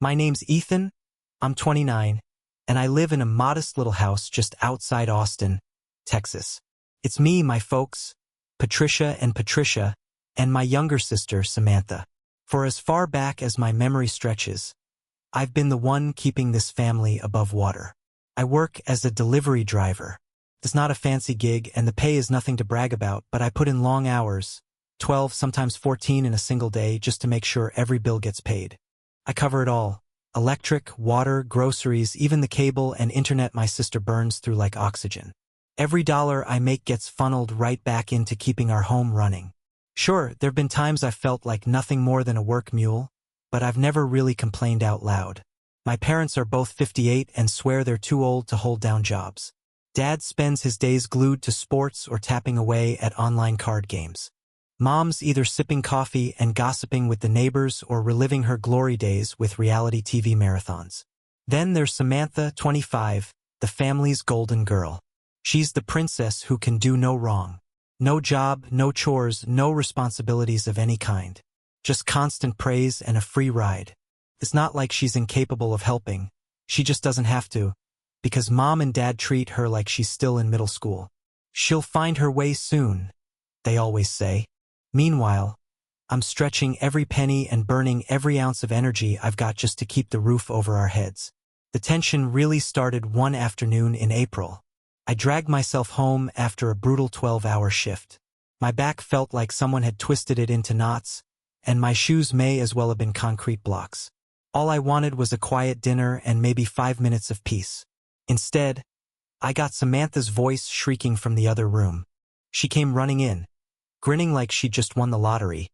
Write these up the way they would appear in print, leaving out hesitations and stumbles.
My name's Ethan, I'm 29, and I live in a modest little house just outside Austin, Texas. It's me, my folks, Patricia, and my younger sister, Samantha. For as far back as my memory stretches, I've been the one keeping this family above water. I work as a delivery driver. It's not a fancy gig, and the pay is nothing to brag about, but I put in long hours, 12, sometimes 14 in a single day, just to make sure every bill gets paid. I cover it all: electric, water, groceries, even the cable and internet my sister burns through like oxygen. Every dollar I make gets funneled right back into keeping our home running. Sure, there've been times I've felt like nothing more than a work mule, but I've never really complained out loud. My parents are both 58 and swear they're too old to hold down jobs. Dad spends his days glued to sports or tapping away at online card games. Mom's either sipping coffee and gossiping with the neighbors or reliving her glory days with reality TV marathons. Then there's Samantha, 25, the family's golden girl. She's the princess who can do no wrong. No job, no chores, no responsibilities of any kind. Just constant praise and a free ride. It's not like she's incapable of helping. She just doesn't have to, because Mom and Dad treat her like she's still in middle school. She'll find her way soon, they always say. Meanwhile, I'm stretching every penny and burning every ounce of energy I've got just to keep the roof over our heads. The tension really started one afternoon in April. I dragged myself home after a brutal 12-hour shift. My back felt like someone had twisted it into knots, and my shoes may as well have been concrete blocks. All I wanted was a quiet dinner and maybe 5 minutes of peace. Instead, I got Samantha's voice shrieking from the other room. She came running in, grinning like she'd just won the lottery,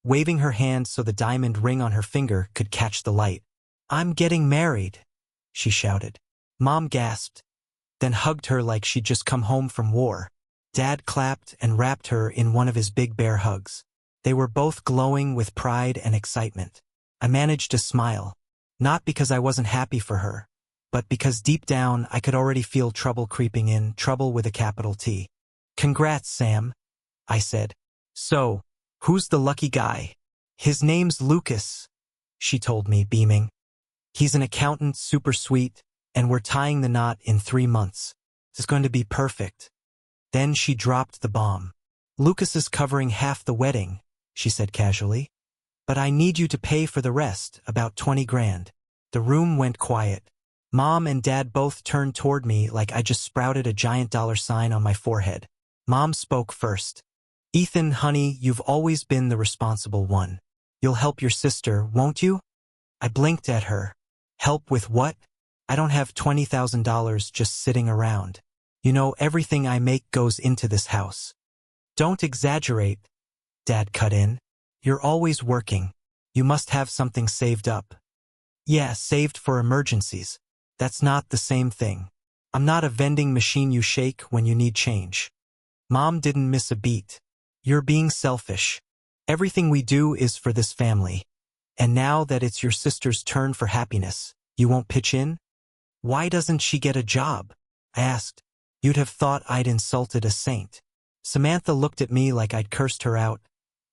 waving her hand so the diamond ring on her finger could catch the light. "I'm getting married," she shouted. Mom gasped, then hugged her like she'd just come home from war. Dad clapped and wrapped her in one of his big bear hugs. They were both glowing with pride and excitement. I managed to smile, not because I wasn't happy for her, but because deep down I could already feel trouble creeping in, trouble with a capital T. "Congrats, Sam," I said. "So, who's the lucky guy?" "His name's Lucas," she told me, beaming. "He's an accountant, super sweet, and we're tying the knot in 3 months. It's going to be perfect." Then she dropped the bomb. "Lucas is covering half the wedding," she said casually. "But I need you to pay for the rest, about 20 grand. The room went quiet. Mom and Dad both turned toward me like I just sprouted a giant dollar sign on my forehead. Mom spoke first. "Ethan, honey, you've always been the responsible one. You'll help your sister, won't you?" I blinked at her. "Help with what? I don't have $20,000 just sitting around. You know, everything I make goes into this house." "Don't exaggerate," Dad cut in. "You're always working. You must have something saved up." "Yeah, saved for emergencies. That's not the same thing. I'm not a vending machine you shake when you need change." Mom didn't miss a beat. "You're being selfish. Everything we do is for this family. And now that it's your sister's turn for happiness, you won't pitch in?" "Why doesn't she get a job?" I asked. You'd have thought I'd insulted a saint. Samantha looked at me like I'd cursed her out,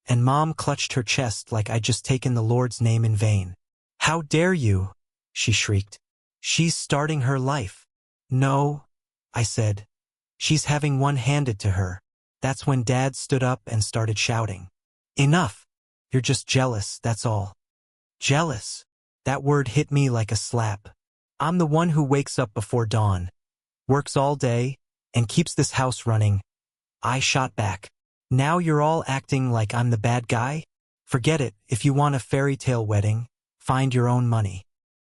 and Mom clutched her chest like I'd just taken the Lord's name in vain. "How dare you?" she shrieked. "She's starting her life." "No," I said. "She's having one handed to her." That's when Dad stood up and started shouting. "Enough! You're just jealous, that's all." Jealous. That word hit me like a slap. I'm the one who wakes up before dawn, works all day, and keeps this house running. I shot back. "Now you're all acting like I'm the bad guy? Forget it. If you want a fairy tale wedding, find your own money."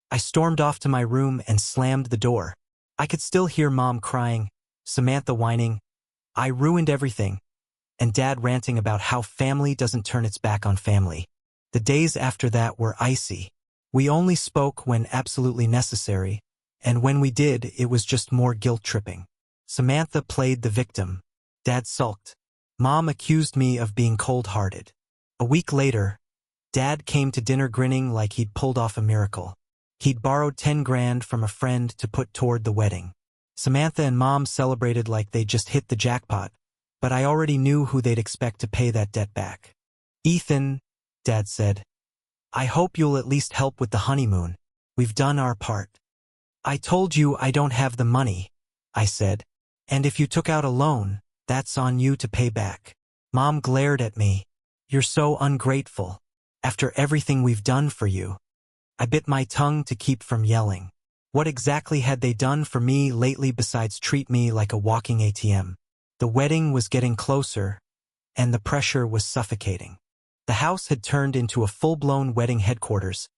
I stormed off to my room and slammed the door. I could still hear Mom crying, Samantha whining, I ruined everything, and Dad ranting about how family doesn't turn its back on family. The days after that were icy. We only spoke when absolutely necessary, and when we did, it was just more guilt-tripping. Samantha played the victim. Dad sulked. Mom accused me of being cold-hearted. A week later, Dad came to dinner grinning like he'd pulled off a miracle. He'd borrowed 10 grand from a friend to put toward the wedding. Samantha and Mom celebrated like they'd just hit the jackpot, but I already knew who they'd expect to pay that debt back. "Ethan," Dad said, I hope you'll at least help with the honeymoon. We've done our part. I told you I don't have the money, I said. And if you took out a loan, that's on you to pay back. Mom glared at me. You're so ungrateful. After everything we've done for you. I bit my tongue to keep from yelling. What exactly had they done for me lately besides treat me like a walking ATM? The wedding was getting closer, and the pressure was suffocating. The house had turned into a full-blown wedding headquarters.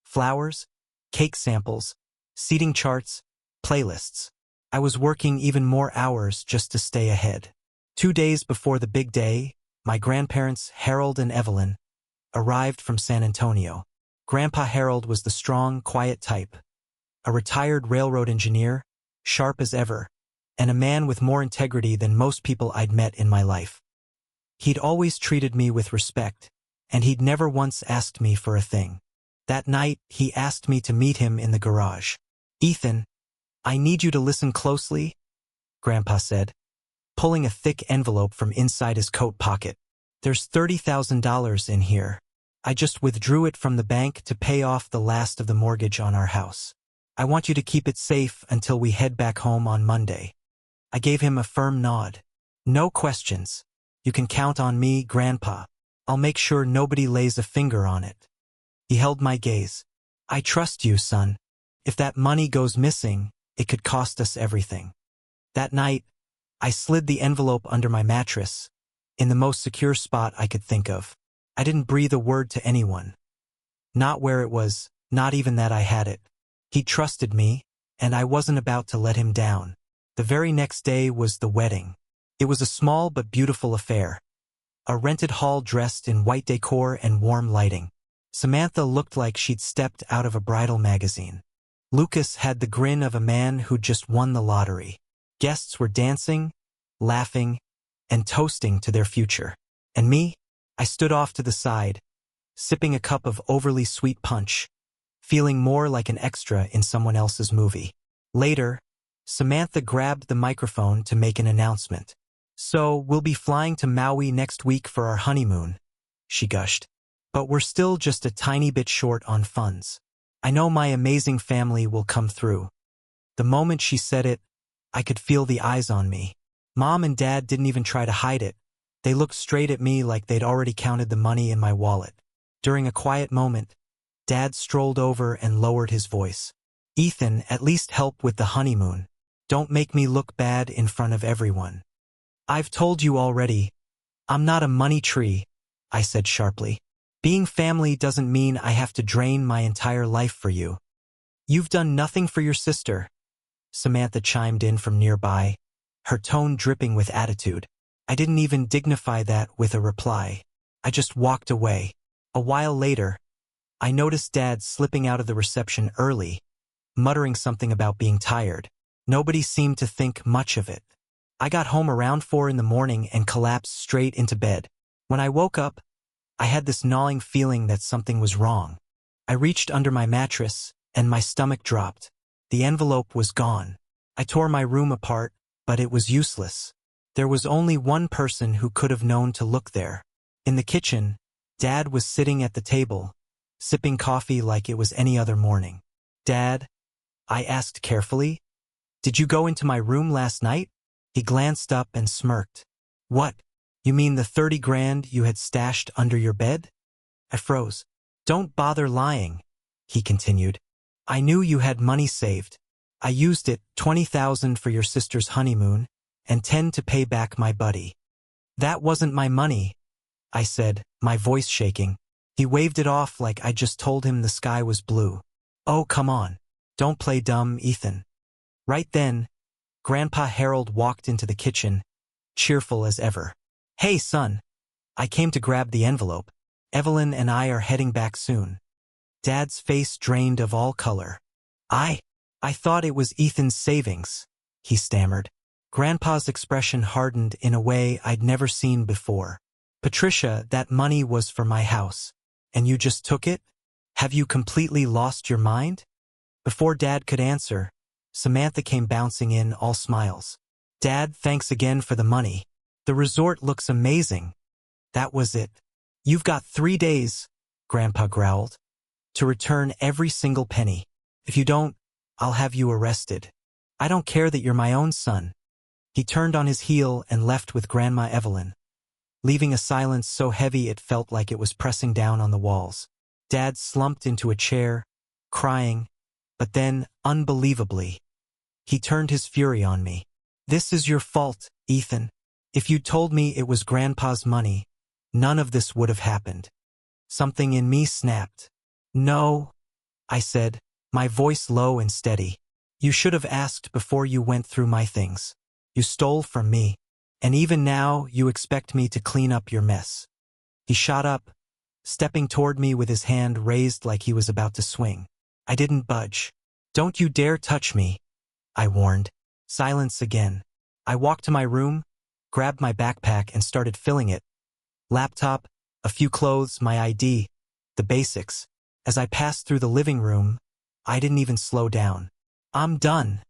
Flowers, cake samples, seating charts, playlists. I was working even more hours just to stay ahead. 2 days before the big day, my grandparents, Harold and Evelyn, arrived from San Antonio. Grandpa Harold was the strong, quiet type, a retired railroad engineer, sharp as ever, and a man with more integrity than most people I'd met in my life. He'd always treated me with respect, and he'd never once asked me for a thing. That night, he asked me to meet him in the garage. Ethan, I need you to listen closely, Grandpa said, pulling a thick envelope from inside his coat pocket. There's $30,000 in here. I just withdrew it from the bank to pay off the last of the mortgage on our house. I want you to keep it safe until we head back home on Monday. I gave him a firm nod. No questions. You can count on me, Grandpa. I'll make sure nobody lays a finger on it. He held my gaze. I trust you, son. If that money goes missing, it could cost us everything. That night, I slid the envelope under my mattress, in the most secure spot I could think of. I didn't breathe a word to anyone. Not where it was, not even that I had it. He trusted me, and I wasn't about to let him down. The very next day was the wedding. It was a small but beautiful affair. A rented hall dressed in white decor and warm lighting. Samantha looked like she'd stepped out of a bridal magazine. Lucas had the grin of a man who'd just won the lottery. Guests were dancing, laughing, and toasting to their future. And me? I stood off to the side, sipping a cup of overly sweet punch, feeling more like an extra in someone else's movie. Later, Samantha grabbed the microphone to make an announcement. So, we'll be flying to Maui next week for our honeymoon, she gushed. But we're still just a tiny bit short on funds. I know my amazing family will come through. The moment she said it, I could feel the eyes on me. Mom and Dad didn't even try to hide it. They looked straight at me like they'd already counted the money in my wallet. During a quiet moment, Dad strolled over and lowered his voice. Ethan, at least help with the honeymoon. Don't make me look bad in front of everyone. I've told you already. I'm not a money tree, I said sharply. Being family doesn't mean I have to drain my entire life for you. You've done nothing for your sister, Samantha chimed in from nearby, her tone dripping with attitude. I didn't even dignify that with a reply. I just walked away. A while later, I noticed Dad slipping out of the reception early, muttering something about being tired. Nobody seemed to think much of it. I got home around 4 in the morning and collapsed straight into bed. When I woke up, I had this gnawing feeling that something was wrong. I reached under my mattress, and my stomach dropped. The envelope was gone. I tore my room apart, but it was useless. There was only one person who could have known to look there. In the kitchen, Dad was sitting at the table, sipping coffee like it was any other morning. Dad, I asked carefully, did you go into my room last night? He glanced up and smirked. What? You mean the 30 grand you had stashed under your bed? I froze. Don't bother lying, he continued. I knew you had money saved. I used it, 20,000 for your sister's honeymoon, and 10 to pay back my buddy. That wasn't my money, I said, my voice shaking. He waved it off like I just told him the sky was blue. Oh, come on. Don't play dumb, Ethan. Right then, Grandpa Harold walked into the kitchen, cheerful as ever. Hey, son. I came to grab the envelope. Evelyn and I are heading back soon. Dad's face drained of all color. I thought it was Ethan's savings, he stammered. Grandpa's expression hardened in a way I'd never seen before. Patricia, that money was for my house. And you just took it? Have you completely lost your mind? Before Dad could answer, Samantha came bouncing in, all smiles. Dad, thanks again for the money. The resort looks amazing. That was it. You've got 3 days, Grandpa growled. To return every single penny. If you don't, I'll have you arrested. I don't care that you're my own son. He turned on his heel and left with Grandma Evelyn, leaving a silence so heavy it felt like it was pressing down on the walls. Dad slumped into a chair, crying, but then, unbelievably, he turned his fury on me. This is your fault, Ethan. If you'd told me it was Grandpa's money, none of this would have happened. Something in me snapped. No, I said, my voice low and steady. You should have asked before you went through my things. You stole from me, and even now you expect me to clean up your mess. He shot up, stepping toward me with his hand raised like he was about to swing. I didn't budge. Don't you dare touch me, I warned. Silence again. I walked to my room, grabbed my backpack and started filling it. Laptop, a few clothes, my ID, the basics. As I passed through the living room, I didn't even slow down. I'm done,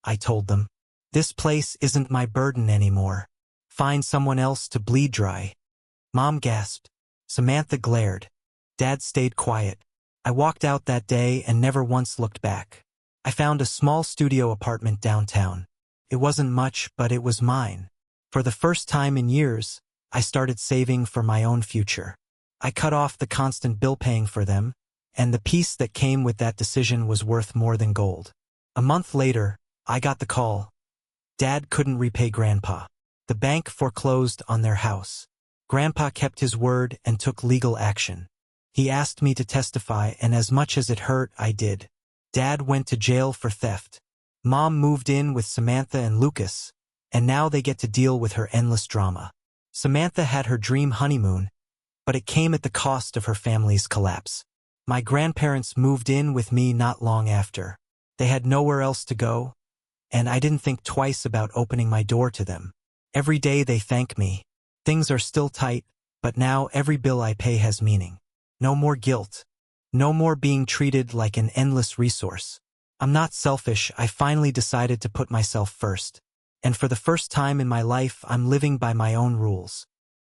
I told them. This place isn't my burden anymore. Find someone else to bleed dry. Mom gasped. Samantha glared. Dad stayed quiet. I walked out that day and never once looked back. I found a small studio apartment downtown. It wasn't much, but it was mine. For the first time in years, I started saving for my own future. I cut off the constant bill paying for them, and the peace that came with that decision was worth more than gold. A month later, I got the call. Dad couldn't repay Grandpa. The bank foreclosed on their house. Grandpa kept his word and took legal action. He asked me to testify, and as much as it hurt, I did. Dad went to jail for theft. Mom moved in with Samantha and Lucas, and now they get to deal with her endless drama. Samantha had her dream honeymoon, but it came at the cost of her family's collapse. My grandparents moved in with me not long after. They had nowhere else to go, and I didn't think twice about opening my door to them. Every day they thank me. Things are still tight, but now every bill I pay has meaning. No more guilt. No more being treated like an endless resource. I'm not selfish. I finally decided to put myself first. And for the first time in my life, I'm living by my own rules.